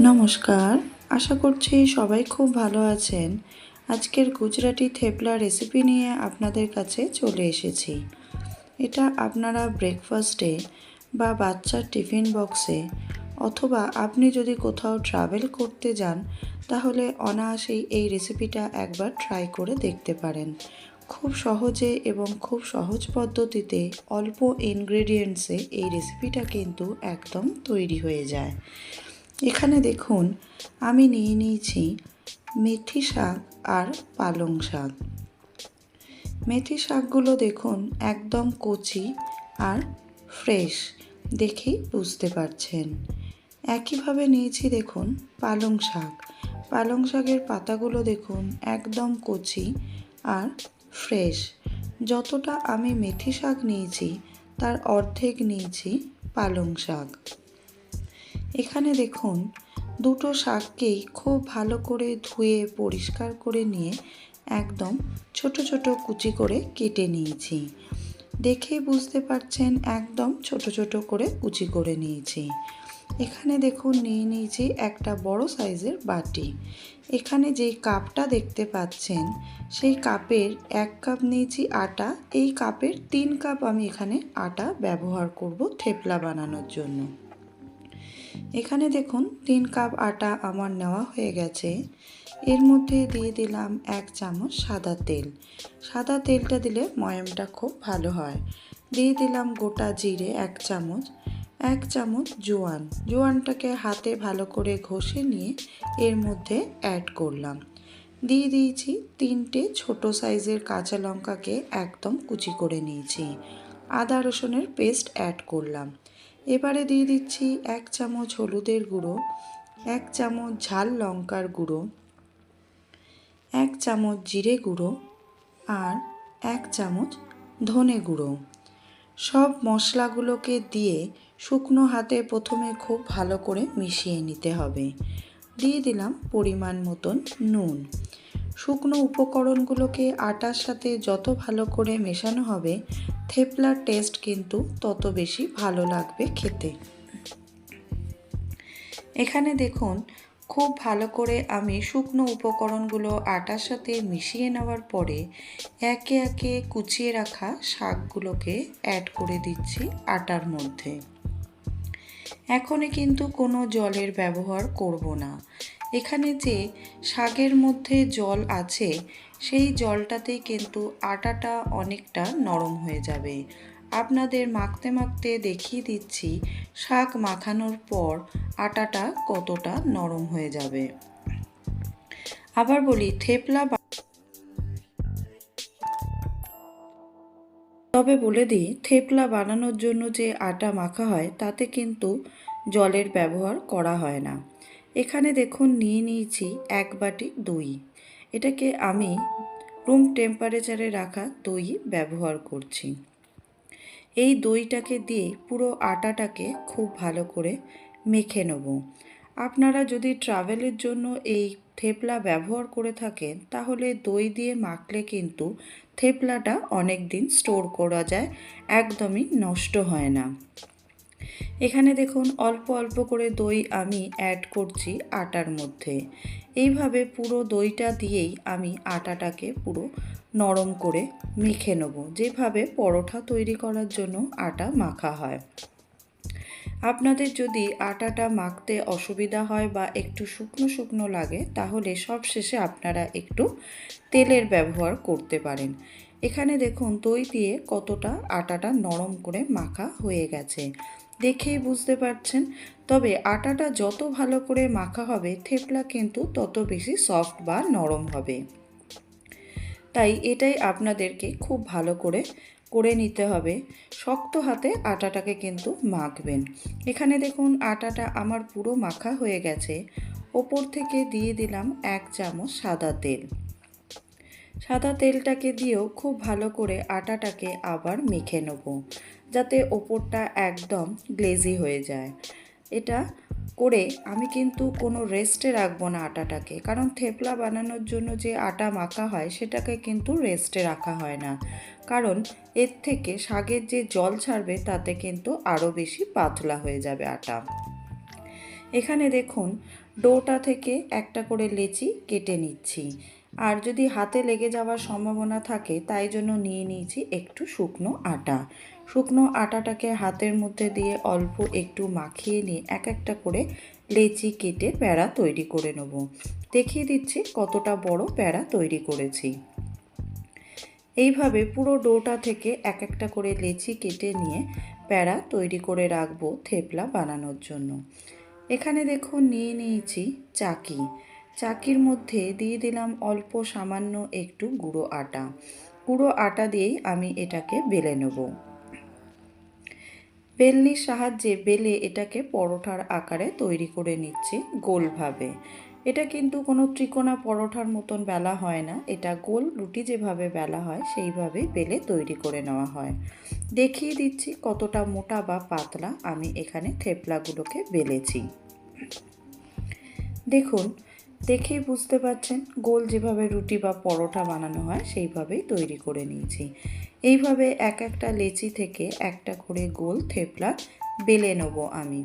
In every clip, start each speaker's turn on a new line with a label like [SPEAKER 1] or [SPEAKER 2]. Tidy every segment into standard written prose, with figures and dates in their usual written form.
[SPEAKER 1] নমস্কার, আশা করছি সবাই খুব ভালো আছেন। আজকের গুজরাটি থেপলা রেসিপি নিয়ে আপনাদের কাছে চলে এসেছি। এটা আপনারা ব্রেকফাস্টে বা বাচ্চার টিফিন বক্সে অথবা আপনি যদি কোথাও ট্রাভেল করতে যান তাহলে অনায়াসেই এই রেসিপিটা একবার ট্রাই করে দেখতে পারেন। খুব সহজে এবং খুব সহজ পদ্ধতিতে অল্প ইনগ্রেডিয়েন্টসে এই রেসিপিটা কিন্তু একদম তৈরি হয়ে যায়। এখানে দেখুন আমি নিয়ে নিয়েছি মেথি শাক আর পালং শাক। মেথি শাকগুলো দেখুন একদম কচি আর ফ্রেশ, দেখেই বুঝতে পারছেন। একইভাবে নিয়েছি দেখুন পালং শাক। পালং শাকের পাতাগুলো দেখুন একদম কচি আর ফ্রেশ। যতটা আমি মেথি শাক নিয়েছি তার অর্ধেক নিয়েছি পালং শাক। এখানে দেখুন দুটো শাককেই খুব ভালো করে ধুয়ে পরিষ্কার করে নিয়ে একদম ছোট ছোট কুচি করে কেটে নিয়েছি। দেখেই বুঝতে পারছেন একদম ছোট ছোট করে কুচি করে নিয়েছি। এখানে দেখুন নিয়ে নিয়েছি একটা বড় সাইজের বাটি। এখানে যেই কাপটা দেখতে পাচ্ছেন সেই কাপের 1 কাপ নিয়েছি আটা। এই কাপের 3 কাপ আমি এখানে আটা ব্যবহার করব থেপলা বানানোর জন্য। এখানে দেখুন 3 কাপ আটা আমার নেওয়া হয়ে গেছে। এর মধ্যে দিয়ে দিলাম 1 চামচ সাদা তেল। সাদা তেলটা দিলে ময়ামটা খুব ভালো হয়। দিয়ে দিলাম গোটা জিরে 1 চামচ, 1 চামচ জোয়ান। জোয়ানটাকে হাতে ভালো করে ঘষে নিয়ে এর মধ্যে অ্যাড করলাম। দিয়ে দিয়েছি 3টে ছোট সাইজের কাঁচা লঙ্কাকে একদম কুচি করে নিয়েছি। আদা রসুনের পেস্ট অ্যাড করলাম। এবারে দিয়ে দিচ্ছি 1 চামচ হলুদের গুঁড়ো, 1 চামচ ঝাল লঙ্কার গুঁড়ো, 1 চামচ জিরে গুঁড়ো আর 1 চামচ ধনে গুঁড়ো। সব মশলাগুলোকে দিয়ে শুকনো হাতে প্রথমে খুব ভালো করে মিশিয়ে নিতে হবে। দিয়ে দিলাম পরিমাণ মতন নুন। শুকনো উপকরণগুলোকে আটার সাথে যত ভালো করে মেশানো হবে থেপলার টেস্ট কিন্তু তত বেশি ভালো লাগবে খেতে। এখানে দেখুন খুব ভালো করে আমি শুকনো উপকরণগুলো আটার সাথে মিশিয়ে নেওয়ার পরে একে একে কুচিয়ে রাখা শাকগুলোকে অ্যাড করে দিচ্ছি আটার মধ্যে। এখনই কিন্তু কোনো জলের ব্যবহার করব না। এখানে যে শাকের মধ্যে জল আছে সেই জলটাতেই কিন্তু আটাটা অনেকটা নরম হয়ে যাবে। আপনাদের মাখতে মাখতে দেখিয়ে দিচ্ছি শাক মাখানোর পর আটাটা কতটা নরম হয়ে যাবে। আবার বলি তবে বলে দিই থেপলা বানানোর জন্য যে আটা মাখা হয় তাতে কিন্তু জলের ব্যবহার করা হয় না। এখানে দেখুন নিয়ে নিয়েছি 1 বাটি দই। এটাকে আমি রুম টেম্পারেচারে রাখা দই ব্যবহার করছি। এই দইটাকে দিয়ে পুরো আটাটাকে খুব ভালো করে মেখে নেব। আপনারা যদি ট্রাভেলের জন্য এই থেপলা ব্যবহার করে থাকেন তাহলে দই দিয়ে মাখলে কিন্তু থেপলাটা অনেক দিন স্টোর করা যায়, একদমই নষ্ট হয় না। এখানে দেখুন অল্প অল্প করে দই আমি অ্যাড করছি আটার মধ্যে। এইভাবে পুরো দইটা দিয়েই আমি আটাটাকে পুরো নরম করে মেখে নেব, যেভাবে পরোটা তৈরি করার জন্য আটা মাখা হয়। আপনাদের যদি আটাটা মাখতে অসুবিধা হয় বা একটু শুকনো শুকনো লাগে তাহলে সবশেষে আপনারা একটু তেলের ব্যবহার করতে পারেন। এখানে দেখুন দই দিয়ে কতটা আটাটা নরম করে মাখা হয়ে গেছে, দেখেই বুঝতে পারছেন। তবে আটাটা যত ভালো করে মাখা হবে থেপলা কিন্তু তত বেশি সফট বা নরম হবে। তাই এটাই আপনাদেরকে খুব ভালো করে নিতে হবে। শক্ত হাতে আটাটাকে কিন্তু মাখবেন। এখানে দেখুন আটাটা আমার পুরো মাখা হয়ে গেছে। ওপর থেকে দিয়ে দিলাম 1 চামচ সাদা তেল। সাদা তেলটাকে দিয়েও খুব ভালো করে আটাটাকে আবার মেখে নেব, যাতে ওপরটা একদম গ্লেজি হয়ে যায়। এটা করে আমি কিন্তু কোনো রেস্টে রাখবো না আটাটাকে, কারণ থেপলা বানানোর জন্য যে আটা মাখা হয় সেটাকে কিন্তু রেস্টে রাখা হয় না, কারণ এর থেকে শাকের যে জল ছাড়বে তাতে কিন্তু আরও বেশি পাতলা হয়ে যাবে আটা। এখানে দেখুন ডোটা থেকে একটা করে লেচি কেটে নিচ্ছি। আর যদি হাতে লেগে যাওয়ার সম্ভাবনা থাকে তাই জন্য নিয়ে নিয়েছি একটু শুকনো আটা। শুকনো আটাটাকে হাতের মধ্যে দিয়ে অল্প একটু মাখিয়ে নিয়ে এক একটা করে লেচি কেটে প্যাড়া তৈরি করে নেব। দেখিয়ে দিচ্ছি কতটা বড় প্যাড়া তৈরি করেছি। এইভাবে পুরো ডোটা থেকে এক একটা করে লেচি কেটে নিয়ে প্যাড়া তৈরি করে রাখবো থেপলা বানানোর জন্য। এখানে দেখুন নিয়ে নিয়েছি চাকি। চাকির মধ্যে দিয়ে দিলাম অল্প সামান্য একটু গুঁড়ো আটা। গুঁড়ো আটা দিয়েই আমি এটাকে বেলে নেব। বেলনির সাহায্যে বেলে এটাকে পরোটার আকারে তৈরি করে নিচ্ছি গোলভাবে। এটা কিন্তু কোনো ত্রিকোণা পরোটার মতন বেলা হয় না, এটা গোল রুটি যেভাবে বেলা হয় সেইভাবেই বেলে তৈরি করে নেওয়া হয়। দেখিয়ে দিচ্ছি কতটা মোটা বা পাতলা আমি এখানে থেপলাগুলোকে বেলেছি। দেখুন, দেখেই বুঝতে পারছেন গোল যেভাবে রুটি বা পরোটা বানানো হয় সেইভাবেই তৈরি করে নিয়েছি। এইভাবে এক একটা লেচি থেকে একটা করে গোল থেপলা বেলে নেব আমি।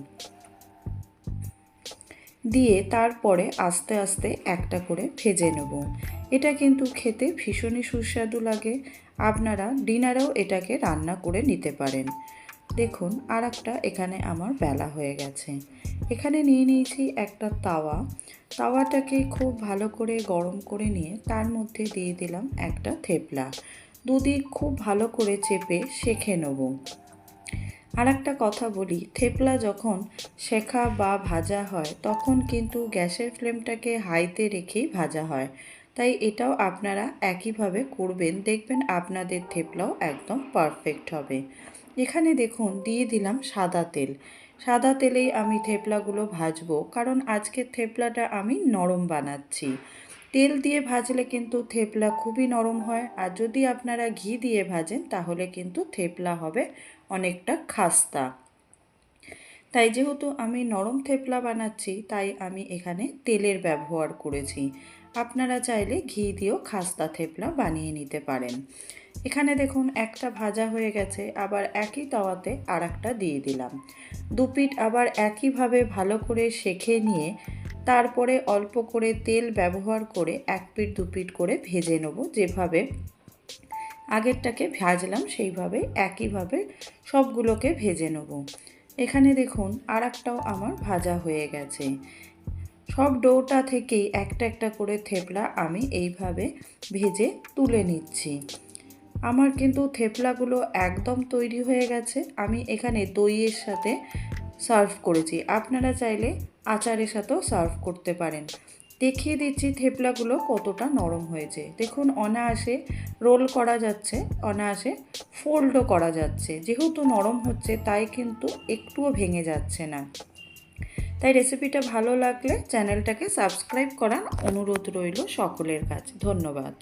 [SPEAKER 1] দিয়ে তারপরে আস্তে আস্তে একটা করে ভেজে নেব। এটা কিন্তু খেতে ভীষণই সুস্বাদু লাগে। আপনারা ডিনারেও এটাকে রান্না করে নিতে পারেন। দেখুন আর একটা এখানে আমার বেলা হয়ে গেছে। এখানে নিয়ে নিয়েছি একটা তাওয়া। তাওয়াটাকে খুব ভালো করে গরম করে নিয়ে তার মধ্যে দিয়ে দিলাম একটা থেপলা। দুদিক খুব ভালো করে চেপে সেঁকে নেব। আর একটা কথা বলি, থেপলা যখন শেখা বা ভাজা হয় তখন কিন্তু গ্যাসের ফ্লেমটাকে হাইতে রেখেই ভাজা হয়। তাই এটাও আপনারা একইভাবে করবেন, দেখবেন আপনাদের থেপলাও একদম পারফেক্ট হবে। এখানে দেখুন দিয়ে দিলাম সাদা তেল। সাদা তেলেই আমি থেপলাগুলো ভাজবো, কারণ আজকের থেপলাটা আমি নরম বানাচ্ছি। তেল দিয়ে ভাজলে কিন্তু থেপলা খুবই নরম হয়, আর যদি আপনারা ঘি দিয়ে ভাজেন তাহলে কিন্তু থেপলা হবে অনেকটা খাস্তা। তাই যেহেতু আমি নরম থেপলা বানাচ্ছি তাই আমি এখানে তেলের ব্যবহার করেছি। আপনারা চাইলে ঘি দিয়েও খাস্তা থেপলা বানিয়ে নিতে পারেন। এখানে দেখুন একটা ভাজা হয়ে গেছে, আবার একই তাওয়াতে আর একটা দিয়ে দিলাম। দুপিঠ আবার একইভাবে ভালো করে সেঁকে নিয়ে তারপরে অল্প করে তেল ব্যবহার করে এক পিঠ দুপিঠ করে ভেজে নেব। যেভাবে আগেরটাকে ভাজলাম সেইভাবে একইভাবে সবগুলোকে ভেজে নেব। এখানে দেখুন আর একটাও আমার ভাজা হয়ে গেছে। সব ডোটা থেকেই একটা একটা করে থেপলা আমি এইভাবে ভেজে তুলে নিচ্ছি। আমার কিন্তু থেপলাগুলো একদম তৈরি হয়ে গেছে। আমি এখানে দইয়ের সাথে সার্ভ করেছি, আপনারা চাইলে আচারের সাথেও সার্ভ করতে পারেন। দেখিয়ে দিচ্ছি থেপলাগুলো কতটা নরম হয়েছে। দেখুন অনায়াসে রোল করা যাচ্ছে, অনায়াসে ফোল্ডও করা যাচ্ছে। যেহেতু নরম হচ্ছে তাই কিন্তু একটুও ভেঙে যাচ্ছে না। তাই রেসিপিটা ভালো লাগলে চ্যানেলটাকে সাবস্ক্রাইব করার অনুরোধ রইল সকলের কাছে। ধন্যবাদ।